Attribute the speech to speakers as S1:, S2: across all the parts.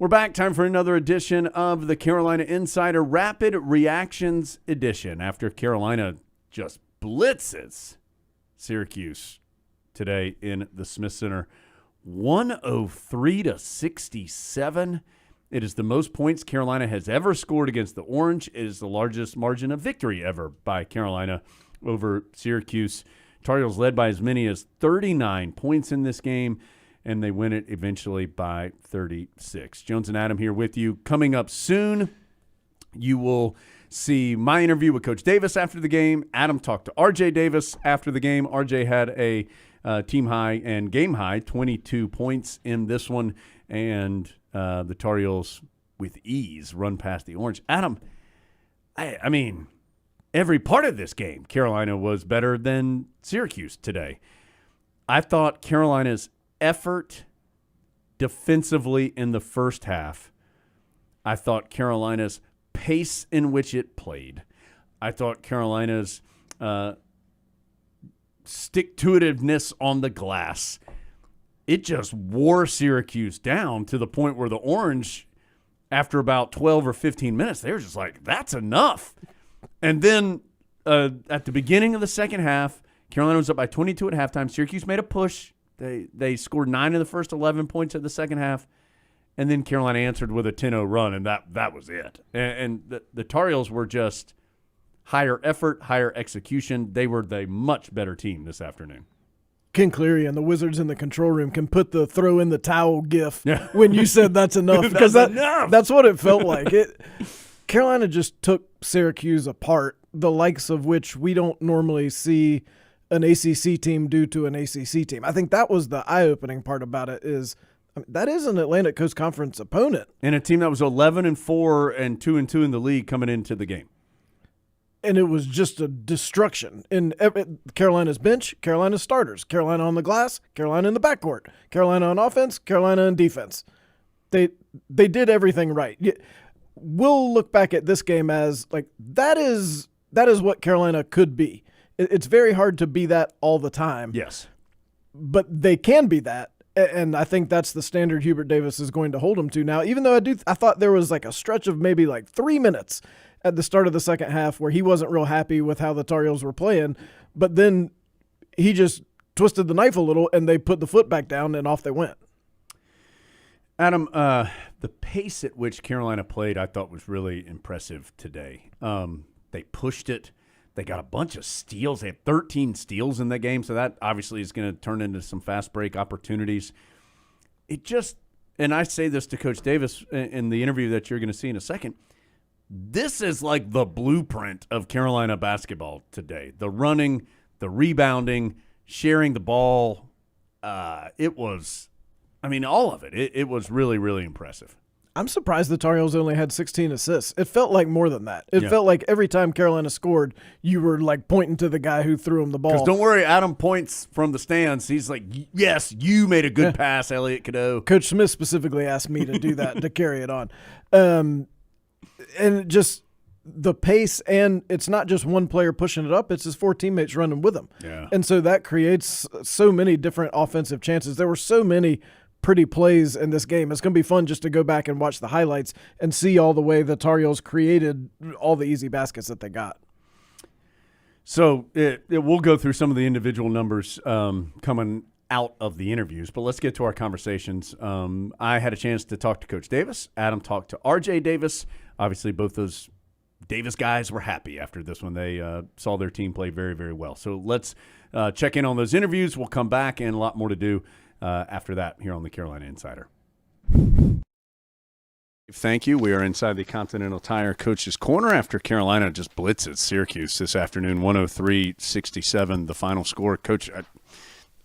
S1: We're back. Time for another edition of the Carolina Insider Rapid Reactions Edition. After Carolina just blitzes Syracuse today in the Smith Center, 103-67. It is the most points Carolina has ever scored against the Orange. It is the largest margin of victory ever by Carolina over Syracuse. Tar Heels led by as many as 39 points in this game, and they win it eventually by 36. Jones and Adam here with you. Coming up soon, you will see my interview with Coach Davis after the game. Adam talked to R.J. Davis after the game. R.J. had a team high and game high, 22 points in this one, and the Tar Heels with ease run past the Orange. Adam, I mean, every part of this game, Carolina was better than Syracuse today. I thought Carolina's effort defensively in the first half, I thought Carolina's pace in which it played, I thought Carolina's stick-to-itiveness on the glass, it just wore Syracuse down to the point where the Orange, after about 12 or 15 minutes, they were just like, that's enough. And then at the beginning of the second half, Carolina was up by 22 at halftime. Syracuse made a push. They scored 9 of the first 11 points of the second half, and then Carolina answered with a 10-0 run, and that was it. And the Tar Heels were just higher effort, higher execution. They were the much better team this afternoon.
S2: Ken Cleary and the Wizards in the control room can put the throw in the towel gif when you said that's enough, because that's what it felt like. Carolina just took Syracuse apart, the likes of which we don't normally see an ACC team do to an ACC team. I think that was the eye-opening part about it is that is an Atlantic Coast Conference opponent.
S1: And a team that was 11-4 and 2-2 in the league coming into the game.
S2: And it was just a destruction. In Carolina's bench, Carolina's starters, Carolina on the glass, Carolina in the backcourt, Carolina on offense, Carolina on defense. They did everything right. We'll look back at this game as like that is what Carolina could be. It's very hard to be that all the time.
S1: Yes.
S2: But they can be that, and I think that's the standard Hubert Davis is going to hold them to now, even though I thought there was like a stretch of maybe like 3 minutes at the start of the second half where he wasn't real happy with how the Tar Heels were playing, but then he just twisted the knife a little, and they put the foot back down, and off they went.
S1: Adam, the pace at which Carolina played I thought was really impressive today. They pushed it. They got a bunch of steals. They had 13 steals in that game, so that obviously is going to turn into some fast break opportunities. It just, and I say this to Coach Davis in the interview that you're going to see in a second, this is like the blueprint of Carolina basketball today. The running, the rebounding, sharing the ball. It was, I mean, all of it. It was really, really impressive.
S2: I'm surprised the Tar Heels only had 16 assists. It felt like more than that. It felt like every time Carolina scored, you were like pointing to the guy who threw him the ball.
S1: Because don't worry, Adam points from the stands. He's like, yes, you made a good pass, Elliot Cadeau.
S2: Coach Smith specifically asked me to do that, to carry it on. And just the pace, and it's not just one player pushing it up, it's his 4 teammates running with him.
S1: Yeah.
S2: And so that creates so many different offensive chances. There were so many pretty plays in this game. It's going to be fun just to go back and watch the highlights and see all the way the Tar Heels created all the easy baskets that they got.
S1: So we'll go through some of the individual numbers coming out of the interviews, but let's get to our conversations. I had a chance to talk to Coach Davis. Adam talked to R.J. Davis. Obviously, both those Davis guys were happy after this one. They saw their team play very, very well. So let's check in on those interviews. We'll come back, and a lot more to do after that here on the Carolina Insider. Thank you. We are inside the Continental Tire Coach's Corner after Carolina just blitzes Syracuse this afternoon, 103-67, the final score. Coach,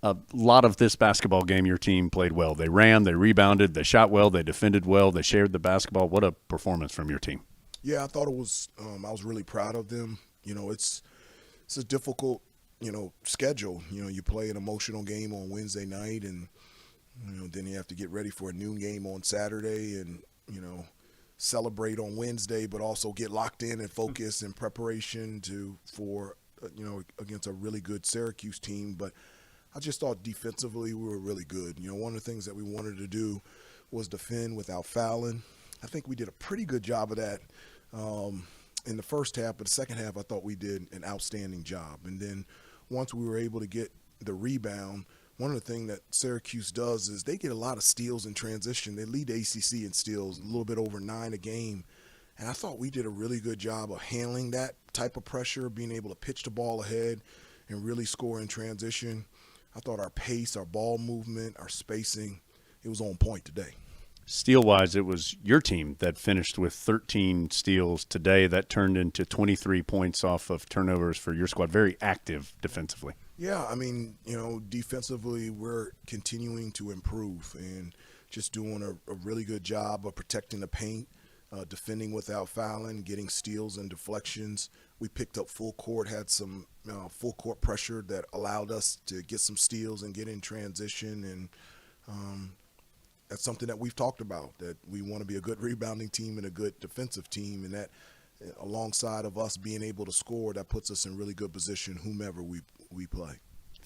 S1: a lot of this basketball game, your team played well. They ran, they rebounded, they shot well, they defended well, they shared the basketball. What a performance from your team.
S3: Yeah, I thought it was I was really proud of them. You know, it's a difficult, schedule. You play an emotional game on Wednesday night, and, then you have to get ready for a noon game on Saturday and, celebrate on Wednesday, but also get locked in and focus in preparation for against a really good Syracuse team. But I just thought defensively we were really good. One of the things that we wanted to do was defend without fouling. I think we did a pretty good job of that in the first half, but the second half I thought we did an outstanding job. And then once we were able to get the rebound, one of the things that Syracuse does is they get a lot of steals in transition. They lead the ACC in steals, a little bit over 9 a game. And I thought we did a really good job of handling that type of pressure, being able to pitch the ball ahead and really score in transition. I thought our pace, our ball movement, our spacing, it was on point today.
S1: Steal-wise, it was your team that finished with 13 steals today. That turned into 23 points off of turnovers for your squad. Very active defensively.
S3: Yeah, I mean, defensively we're continuing to improve and just doing a really good job of protecting the paint, defending without fouling, getting steals and deflections. We picked up full court, had some full court pressure that allowed us to get some steals and get in transition, and that's something that we've talked about, that we want to be a good rebounding team and a good defensive team, and that alongside of us being able to score, that puts us in really good position whomever we play.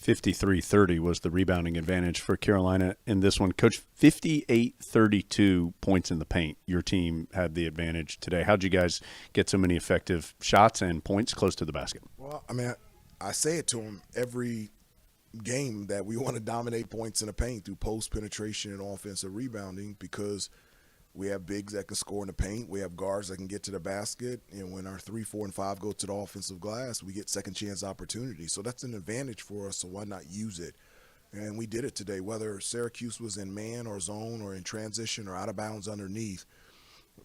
S1: 53-30 was the rebounding advantage for Carolina in this one. Coach, 58-32 points in the paint. Your team had the advantage today. How'd you guys get so many effective shots and points close to the basket?
S3: Well, I mean, I say it to them every game that we want to dominate points in the paint through post penetration and offensive rebounding, because we have bigs that can score in the paint. We have guards that can get to the basket. And when our 3, 4, and 5 go to the offensive glass, we get second chance opportunities. So that's an advantage for us, so why not use it? And we did it today, whether Syracuse was in man or zone or in transition or out of bounds underneath.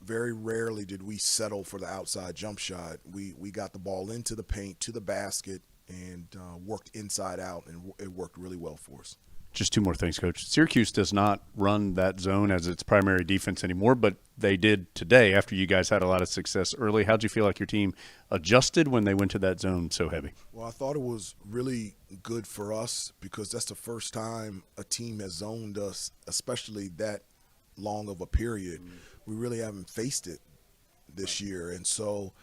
S3: Very rarely did we settle for the outside jump shot. We got the ball into the paint, to the basket, and worked inside out, and it worked really well for us.
S1: Just two more things, Coach. Syracuse does not run that zone as its primary defense anymore, but they did today after you guys had a lot of success early. How'd you feel like your team adjusted when they went to that zone so heavy?
S3: Well, I thought it was really good for us because that's the first time a team has zoned us, especially that long of a period. We really haven't faced it this year, and so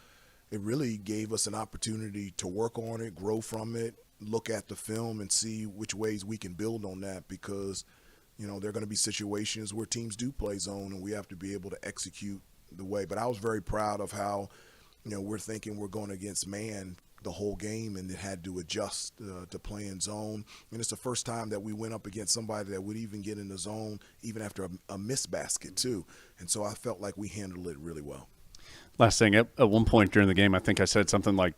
S3: it really gave us an opportunity to work on it, grow from it, look at the film and see which ways we can build on that, because there are going to be situations where teams do play zone and we have to be able to execute the way. But I was very proud of how we're thinking we're going against man the whole game, and it had to adjust to playing zone. And it's the first time that we went up against somebody that would even get in the zone even after a missed basket too. And so I felt like we handled it really well.
S1: Last thing, at one point during the game, I think I said something like,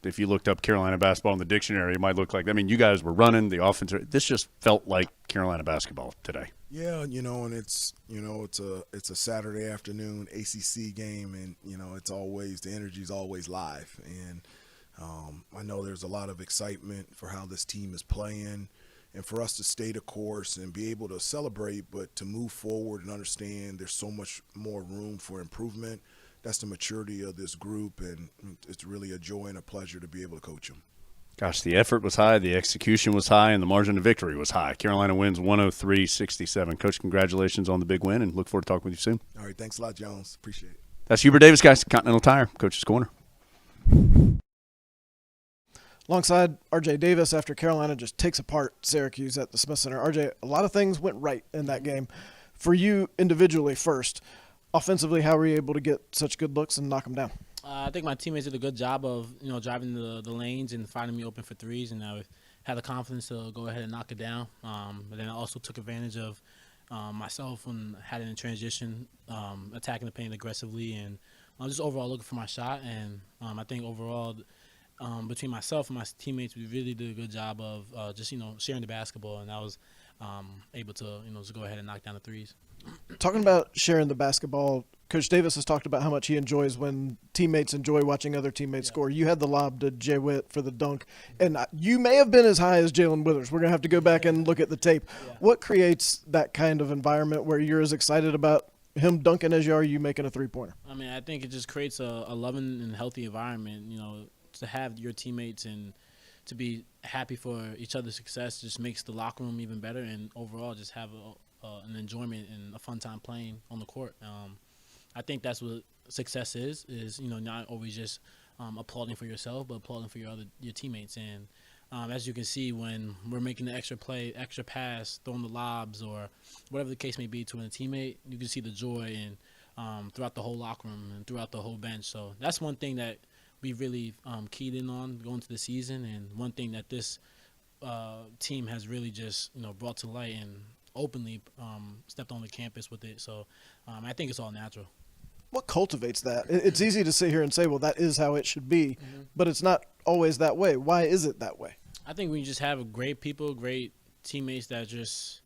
S1: if you looked up Carolina basketball in the dictionary, it might look like, you guys were running the offense. This just felt like Carolina basketball today.
S3: Yeah, and it's a Saturday afternoon ACC game, and it's always, the energy's always live, and I know there's a lot of excitement for how this team is playing, and for us to stay the course and be able to celebrate, but to move forward and understand there's so much more room for improvement. That's the maturity of this group, and it's really a joy and a pleasure to be able to coach them.
S1: Gosh, the effort was high, the execution was high, and the margin of victory was high. Carolina wins 103-67. Coach, congratulations on the big win, and look forward to talking with you soon.
S3: All right, thanks a lot, Jones. Appreciate it.
S1: That's Hubert Davis, guys. Continental Tire, Coach's Corner.
S2: Alongside R.J. Davis, after Carolina just takes apart Syracuse at the Smith Center. R.J., a lot of things went right in that game. For you individually first, offensively, how were you able to get such good looks and knock them down?
S4: I think my teammates did a good job of, driving the lanes and finding me open for threes, and I had the confidence to go ahead and knock it down. But then I also took advantage of myself and had it in transition, attacking the paint aggressively, and just overall looking for my shot. And I think overall, between myself and my teammates, we really did a good job of just sharing the basketball, and I was able to just go ahead and knock down the threes.
S2: Talking about sharing the basketball, Coach Davis has talked about how much he enjoys when teammates enjoy watching other teammates score. You had the lob to Jay Witt for the dunk, and you may have been as high as Jalen Withers. We're going to have to go back and look at the tape.
S4: Yeah.
S2: What creates that kind of environment where you're as excited about him dunking as you are you making a three-pointer?
S4: I think it just creates a loving and healthy environment, to have your teammates and to be happy for each other's success just makes the locker room even better, and overall just have an enjoyment and a fun time playing on the court. I think that's what success is not always just applauding for yourself, but applauding for your teammates. And as you can see, when we're making the extra play, extra pass, throwing the lobs, or whatever the case may be to a teammate, you can see the joy and throughout the whole locker room and throughout the whole bench. So that's one thing that we really keyed in on going into the season, and one thing that this team has really just brought to light and openly stepped on the campus with it. So I think it's all natural.
S2: What cultivates that? It's easy to sit here and say, well, that is how it should be, but it's not always that way. Why is it that way?
S4: I think when you just have great people, great teammates that just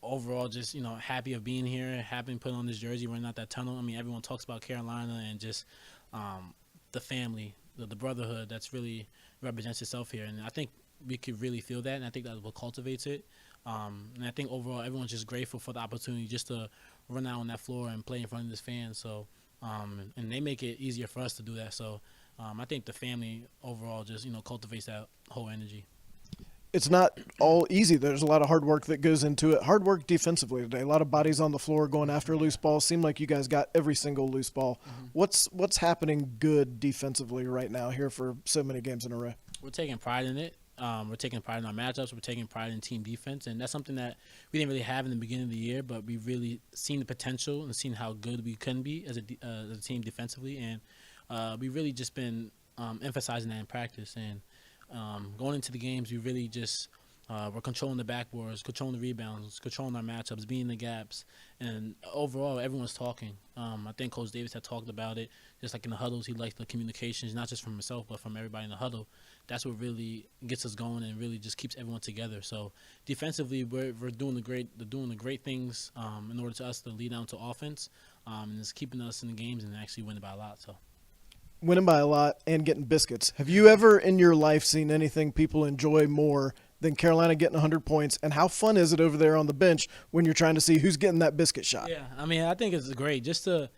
S4: overall just, happy of being here, happy to put on this jersey, running out that tunnel. I mean, everyone talks about Carolina and just the family, the brotherhood that's really represents itself here. And I think we could really feel that, and I think that's what cultivates it. And I think overall everyone's just grateful for the opportunity just to run out on that floor and play in front of this fans. So, and they make it easier for us to do that. So I think the family overall just, cultivates that whole energy.
S2: It's not all easy. There's a lot of hard work that goes into it. Hard work defensively today. A lot of bodies on the floor going after loose balls. Seemed like you guys got every single loose ball. What's happening good defensively right now here for so many games in a row?
S4: We're taking pride in it. We're taking pride in our matchups. We're taking pride in team defense, and that's something that we didn't really have in the beginning of the year, but we've really seen the potential and seen how good we can be as a team defensively, and we've really just been emphasizing that in practice. And going into the games, we really just we're controlling the backboards, controlling the rebounds, controlling our matchups, being the gaps, and overall, everyone's talking. I think Coach Davis had talked about it, just like in the huddles. He likes the communications, not just from himself, but from everybody in the huddle. That's what really gets us going and really just keeps everyone together. So defensively, we're doing the great things in order to us to lead down to offense, and it's keeping us in the games and actually winning by a lot. So.
S2: Winning by a lot and getting biscuits. Have you ever in your life seen anything people enjoy more than Carolina getting 100 points? And how fun is it over there on the bench when you're trying to see who's getting that biscuit shot?
S4: Yeah, I mean, I think it's great. Just the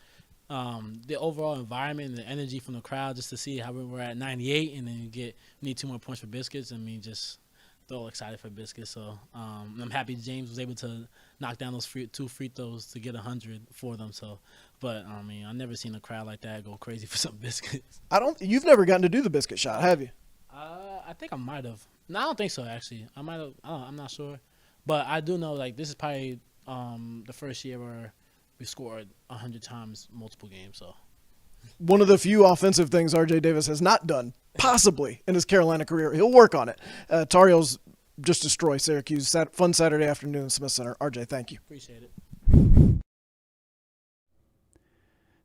S4: overall environment and the energy from the crowd, just to see how we're at 98 and then you need 2 more points for biscuits. I mean, just they're all excited for biscuits. So I'm happy James was able to knock down those 2 free throws to get 100 for them. So, but I mean, I've never seen a crowd like that go crazy for some biscuits.
S2: You've never gotten to do the biscuit shot, have you?
S4: I think I might have. No, I don't think so. Actually, I might have. I'm not sure, but I do know this is probably the first year where we scored 100 times multiple games. So.
S2: One of the few offensive things R.J. Davis has not done, possibly, in his Carolina career. He'll work on it. Tar Heels just destroy Syracuse. Fun Saturday afternoon in Smith Center. R.J., thank you.
S4: Appreciate it.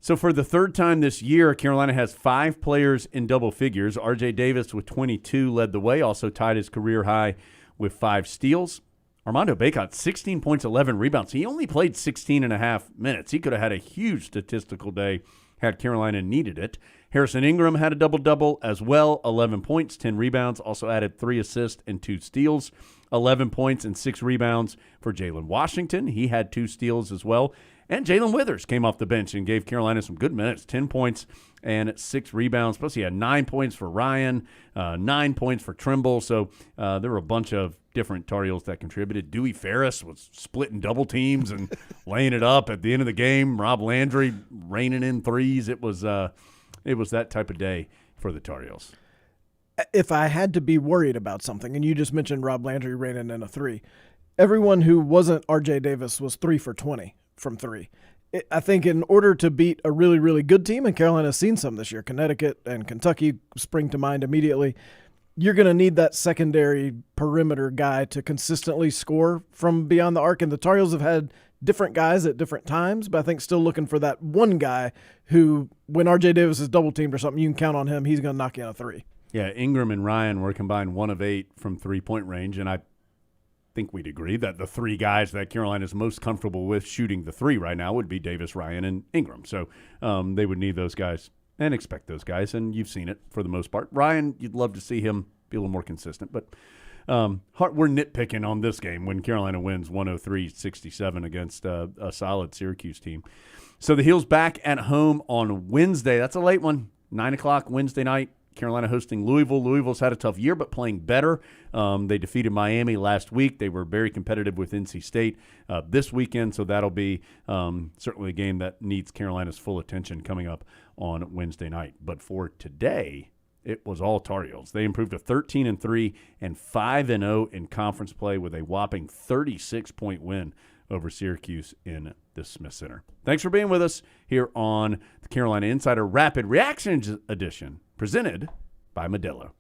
S1: So for the third time this year, Carolina has 5 players in double figures. R.J. Davis with 22 led the way, also tied his career high with 5 steals. Armando Bacot, 16 points, 11 rebounds. He only played 16 and a half minutes. He could have had a huge statistical day had Carolina needed it. Harrison Ingram had a double-double as well, 11 points, 10 rebounds, also added 3 assists and 2 steals, 11 points and 6 rebounds for Jalen Washington. He had 2 steals as well. And Jalen Withers came off the bench and gave Carolina some good minutes, 10 points and 6 rebounds. Plus, he had 9 points for Ryan, 9 points for Trimble. So there were a bunch of different Tar Heels that contributed. Dewey Ferris was splitting double teams and laying it up at the end of the game. Rob Landry raining in threes. It was that type of day for the Tar Heels.
S2: If I had to be worried about something, and you just mentioned Rob Landry raining in a 3, everyone who wasn't R.J. Davis was 3 for 20 from 3. I think in order to beat a really, really good team, and Carolina's seen some this year, Connecticut and Kentucky spring to mind immediately, you're going to need that secondary perimeter guy to consistently score from beyond the arc. And the Tar Heels have had different guys at different times, but I think still looking for that one guy who, when R.J. Davis is double-teamed or something, you can count on him. He's going to knock you in a 3.
S1: Yeah, Ingram and Ryan were combined 1 of 8 from three-point range, and I think we'd agree that the 3 guys that Carolina's most comfortable with shooting the 3 right now would be Davis, Ryan, and Ingram. So they would need those guys and expect those guys, and you've seen it for the most part. Ryan, you'd love to see him be a little more consistent, but we're nitpicking on this game when Carolina wins 103-67 against a solid Syracuse team. So the Heels back at home on Wednesday. That's a late one, 9 o'clock Wednesday night. Carolina hosting Louisville. Louisville's had a tough year, but playing better. They defeated Miami last week. They were very competitive with NC State this weekend, so that'll be certainly a game that needs Carolina's full attention coming up on Wednesday night. But for today, it was all Tar Heels. They improved to 13-3 and 5-0 in conference play with a whopping 36-point win over Syracuse in the Smith Center. Thanks for being with us here on the Carolina Insider Rapid Reactions Edition, presented by Modelo.